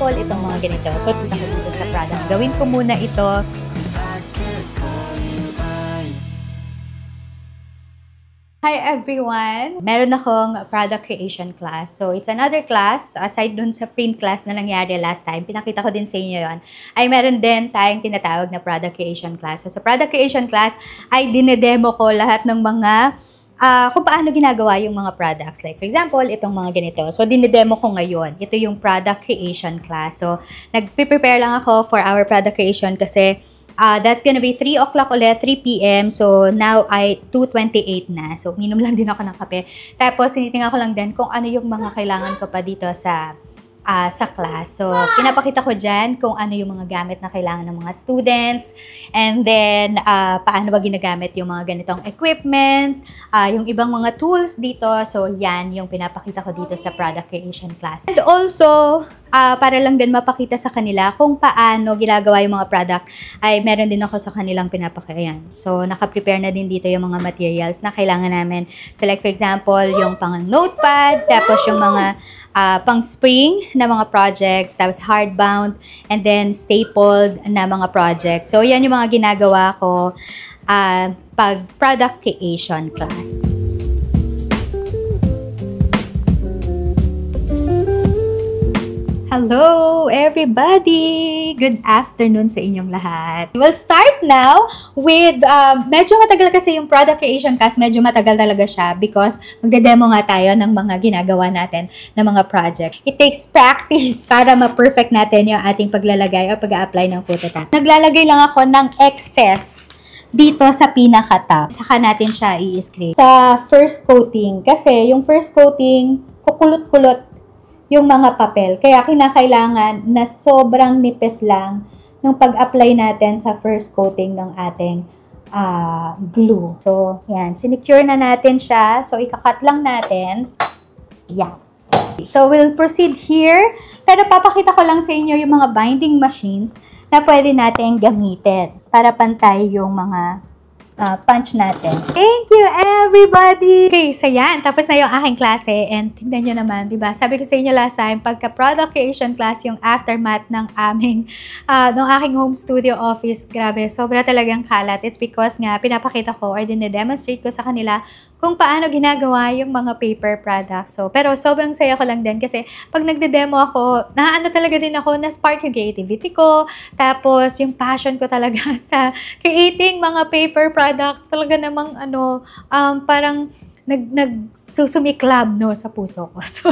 example, itong mga ganito. So, punta ko dito sa product. Gawin ko muna ito. Hi everyone! Meron akong product creation class. So, it's another class. Aside dun sa print class na nangyari last time, pinakita ko din sa inyo yon. Ay meron din tayong tinatawag na product creation class. So, sa product creation class, ay dinedemo ko lahat ng mga kung paano ginagawa yung mga products. Like, for example, itong mga ganito. So, dinedemo ko ngayon. Ito yung product creation class. So, nag-prepare lang ako for our product creation kasi that's gonna be 3 o'clock ulit, 3 p.m. So, now ay 2:28 na. So, minom lang din ako ng kape. Tapos, tinitingnan ko lang din kung ano yung mga kailangan ko pa dito sa class. So, pinapakita ko dyan kung ano yung mga gamit na kailangan ng mga students. And then, paano ba ginagamit yung mga ganitong equipment, yung ibang mga tools dito. So, yan yung pinapakita ko dito sa product creation class. And also, para lang din mapakita sa kanila kung paano ginagawa yung mga product, ay meron din ako sa kanilang pinapakayan. So, nakaprepare na din dito yung mga materials na kailangan namin. So, like for example, yung pang notepad, tapos yung mga pang spring na mga projects, tapos hardbound, and then stapled na mga projects. So, yan yung mga ginagawa ko pag product creation class. Hello, everybody! Good afternoon sa inyong lahat. We'll start now with, medyo matagal kasi yung product creation class, medyo matagal talaga siya because magde-demo nga tayo ng mga ginagawa natin na mga project. It takes practice para ma-perfect natin yung ating paglalagay o pag-a-apply ng Phototap. Naglalagay lang ako ng excess dito sa pinaka-top. Saka natin siya i-scrape. Sa first coating, kasi yung first coating, kukulot-kulot yung mga papel. Kaya kinakailangan na sobrang nipis lang yung pag-apply natin sa first coating ng ating glue. So, yan. Sinecure na natin siya. So, ikakat lang natin. Yan. So, we'll proceed here. Pero papakita ko lang sa inyo yung mga binding machines na pwede natin gamitin para pantay yung mga punch natin. Thank you, everybody! Okay, so yan. Tapos na yung aking klase. And tignan nyo naman, diba? Sabi ko sa inyo last time, pagka product creation class, yung aftermath ng aking home studio office, grabe, sobra talagang kalat. It's because nga, pinapakita ko or dine-demonstrate ko sa kanila kung paano ginagawa yung mga paper products. So, pero sobrang saya ko lang din kasi pag nagde-demo ako, naano talaga din ako, na-spark yung creativity ko. Tapos, yung passion ko talaga sa creating mga paper products, talaga namang parang nagsusumiklab sa puso ko. So,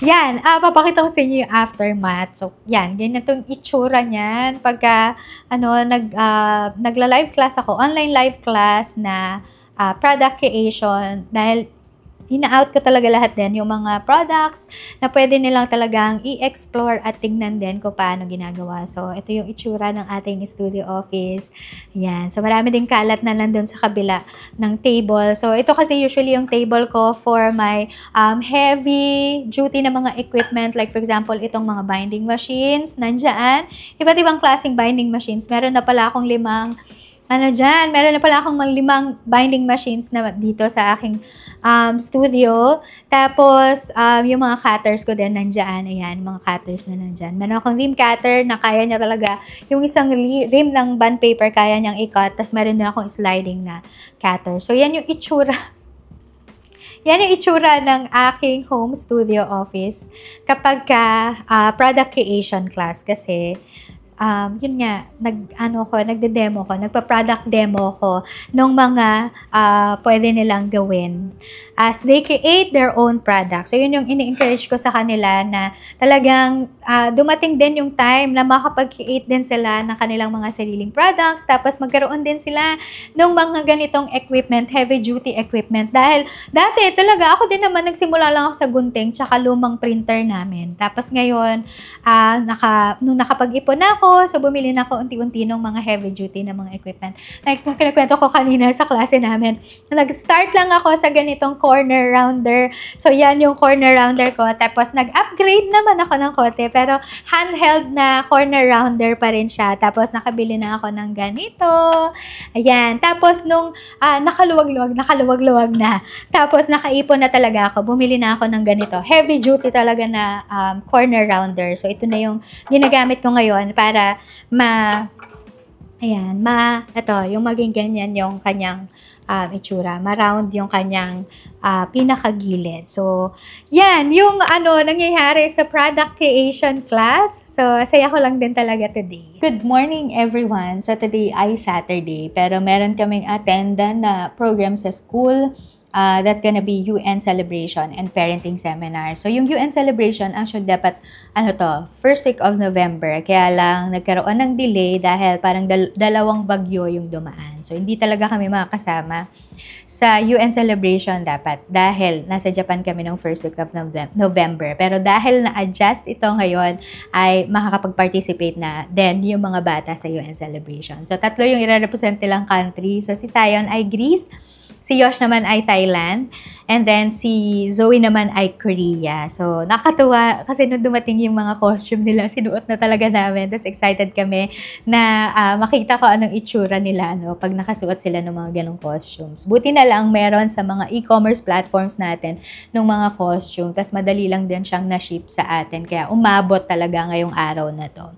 yan. Papakita ko sa inyo yung aftermath. So, yan. Ganyan itong itsura niyan. Pagka, nagla-live class ako, online live class na product creation, dahil ina-out ko talaga lahat din yung mga products na pwede nilang talagang i-explore at tignan din kung paano ginagawa. So, ito yung itsura ng ating studio office. Yan. So, marami din kalat na nandun sa kabila ng table. So, ito kasi usually yung table ko for my heavy duty na mga equipment. Like, for example, itong mga binding machines, nandyan. Iba't ibang klaseng binding machines. Meron na pala akong meron na pala akong 5 binding machines na dito sa aking studio. Tapos, yung mga cutters ko din nandyan. Ayan, mga cutters na nandyan. Meron akong rim cutter na kaya niya talaga, yung isang rim ng bond paper, kaya niyang i-cut. Tapos, meron din akong sliding na cutter. So, yan yung itsura. Yan yung itsura ng aking home studio office kapag product creation class kasi yun nga, nagde-demo ko, nagpa-product demo ko ng mga pwede nilang gawin as they create their own product. So, yun yung ini-encourage ko sa kanila na talagang dumating din yung time na makapag-create din sila ng kanilang mga sariling products, tapos magkaroon din sila ng mga ganitong equipment, heavy-duty equipment. Dahil dati talaga, ako din naman nagsimula lang ako sa gunting tsaka lumang printer namin. Tapos ngayon, nung nakapag-ipon na ako, ako. So, bumili na ako unti-unti ng mga heavy duty na mga equipment. Like, kung kinakwento ko kanina sa klase namin, nag-start lang ako sa ganitong corner rounder. So, yan yung corner rounder ko. Tapos, nag-upgrade naman ako ng konti. Pero, handheld na corner rounder pa rin siya. Tapos, nakabili na ako ng ganito. Ayan. Tapos, nung nakaluwag-luwag na. Tapos, nakaipon na talaga ako. Bumili na ako ng ganito. Heavy duty talaga na corner rounder. So, ito na yung ginagamit ko ngayon para ito, yung maging ganyan yung kanyang itsura. Ma-round yung kanyang pinakagilid. So, yan, yung nangyayari sa product creation class. So, saya ko lang din talaga today. Good morning, everyone. So, today ay Saturday. Pero meron kaming attendant na program sa school. That's gonna be UN celebration and parenting seminar. So, yung UN celebration, actually, dapat, first week of November. Kaya lang, nagkaroon ng delay dahil parang dalawang bagyo yung dumaan. So, hindi talaga kami makakasama sa UN celebration dapat dahil nasa Japan kami ng first week of November. Pero dahil na-adjust ito ngayon, ay makakapag-participate na din yung mga bata sa UN celebration. So, 3 yung i-represent nilang country. So, si Zion ay Greece, si Yosh naman ay Thailand, and then si Zoe naman ay Korea. So, nakakatuwa kasi nung dumating yung mga costume nila, sinuot na talaga namin. Tapos excited kami na makita ko anong itsura nila pag nakasuot sila ng mga ganong costumes. Buti na lang meron sa mga e-commerce platforms natin ng mga costume. Tapos madali lang din siyang na-ship sa atin. Kaya umabot talaga ngayong araw na to.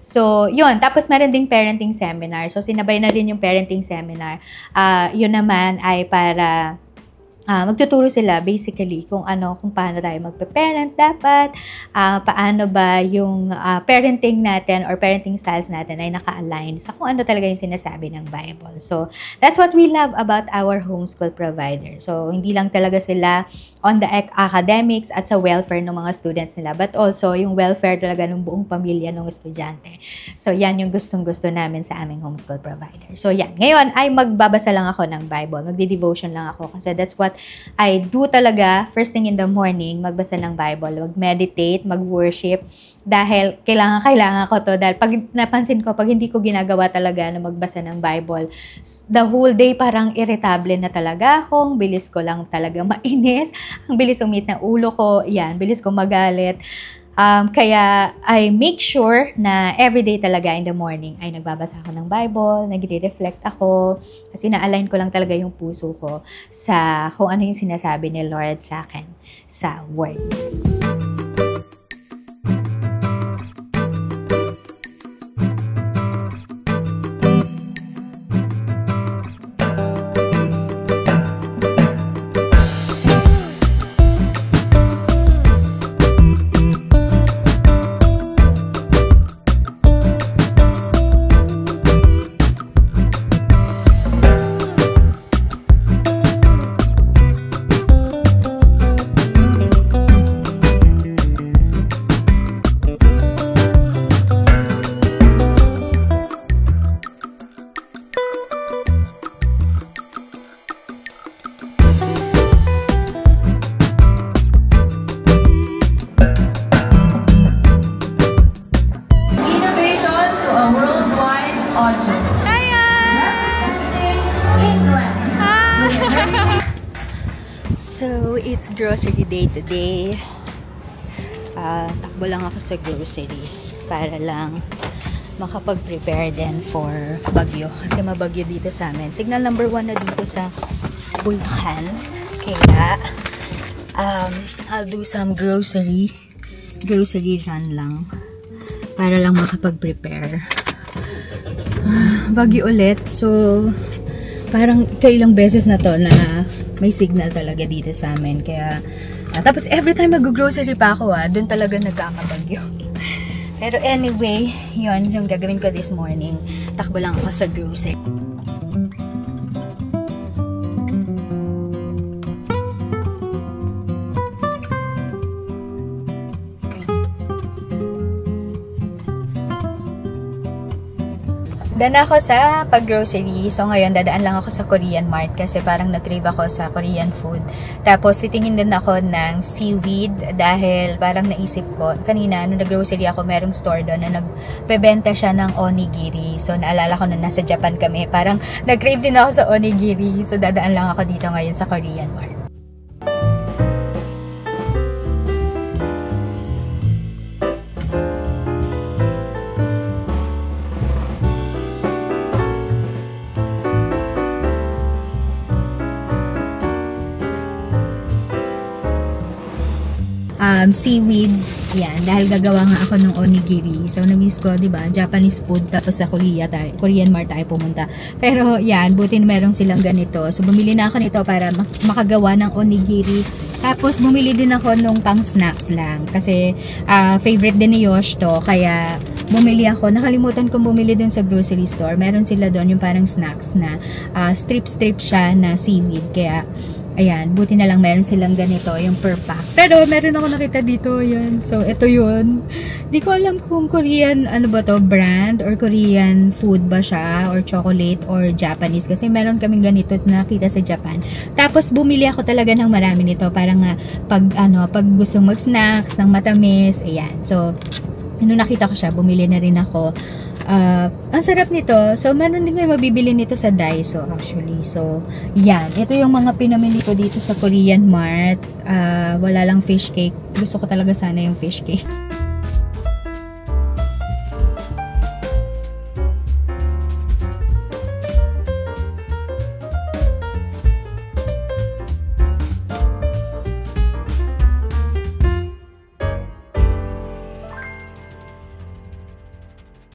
So, yun. Tapos meron ding parenting seminar. So, sinabay na rin yung parenting seminar. Yun naman ay para magtuturo sila basically kung paano tayo magpe-parent dapat, paano ba yung parenting natin or parenting styles natin ay naka-align sa kung ano talaga yung sinasabi ng Bible. So, that's what we love about our homeschool provider. So, hindi lang talaga sila on the academics at sa welfare ng mga students nila, but also yung welfare talaga ng buong pamilya ng estudyante. So, yan yung gustong-gusto namin sa aming homeschool provider. So, yan. Ngayon ay magbabasa lang ako ng Bible. Magdi-devotion lang ako kasi that's what I do talaga first thing in the morning, magbasa ng Bible, mag-meditate, mag-worship, dahil kailangan ko to. Dahil pag napansin ko, pag hindi ko ginagawa talaga na magbasa ng Bible, the whole day parang irritable na talaga ako, ang bilis ko lang talaga mainis, ang bilis umit ng ulo ko, yan, bilis ko magalit. Kaya I make sure na everyday talaga in the morning ay nagbabasa ako ng Bible, nagre-reflect ako, kasi na-align ko lang talaga yung puso ko sa kung ano yung sinasabi ni Lord sa akin sa Word. So, it's grocery day today. Takbo lang ako sa grocery para lang makapag-prepare din for bagyo. Kasi mabagyo dito sa amin. Signal number 1 na dito sa Bulacan. Kaya, I'll do some grocery run lang para lang makapag-prepare. Bagyo ulit. So, parang kailang beses na to na may signal talaga dito sa amin. Kaya, tapos every time mag-grocery pa ako, doon talaga nagkakabagyo. Pero anyway, yun yung gagawin ko this morning. Takbo lang ako sa grocery. Daan ako sa pag-grocery. So, ngayon, dadaan lang ako sa Korean Mart kasi parang nag-crave ako sa Korean food. Tapos, titingin din ako ng seaweed dahil parang naisip ko, kanina, nung nag-grocery ako, merong store doon na nagbebenta siya ng onigiri. So, naalala ko na nasa Japan kami. Parang nag-crave din ako sa onigiri. So, dadaan lang ako dito ngayon sa Korean Mart. Seaweed, yan, dahil gagawa nga ako ng onigiri. So, na-miss ko, diba, Japanese food, tapos sa Korean Mart tayo pumunta. Pero, yan, buti na merong silang ganito. So, bumili na ako nito para makagawa ng onigiri. Tapos, bumili din ako nung pang snacks lang. Kasi, favorite din ni Yosh to. Kaya, bumili ako. Nakalimutan kong bumili dun sa grocery store. Meron sila doon yung parang snacks na strip-strip siya na seaweed. Kaya, ayan, buti na lang meron silang ganito, yung per pack. Pero meron ako nakita dito, yan. So, ito yun. Di ko alam kung Korean, ano ba to, brand or Korean food ba siya or chocolate or Japanese. Kasi meron kaming ganito na nakita sa Japan. Tapos, bumili ako talaga ng marami nito para nga pag gustong mag-snacks, ng matamis, ayan. So, nung nakita ko siya, bumili na rin ako. Ang sarap nito. So, meron din kayo mabibili nito sa Daiso actually. So, yan. Ito yung mga pinamili ko dito sa Korean Mart. Wala lang fish cake. Gusto ko talaga sana yung fish cake.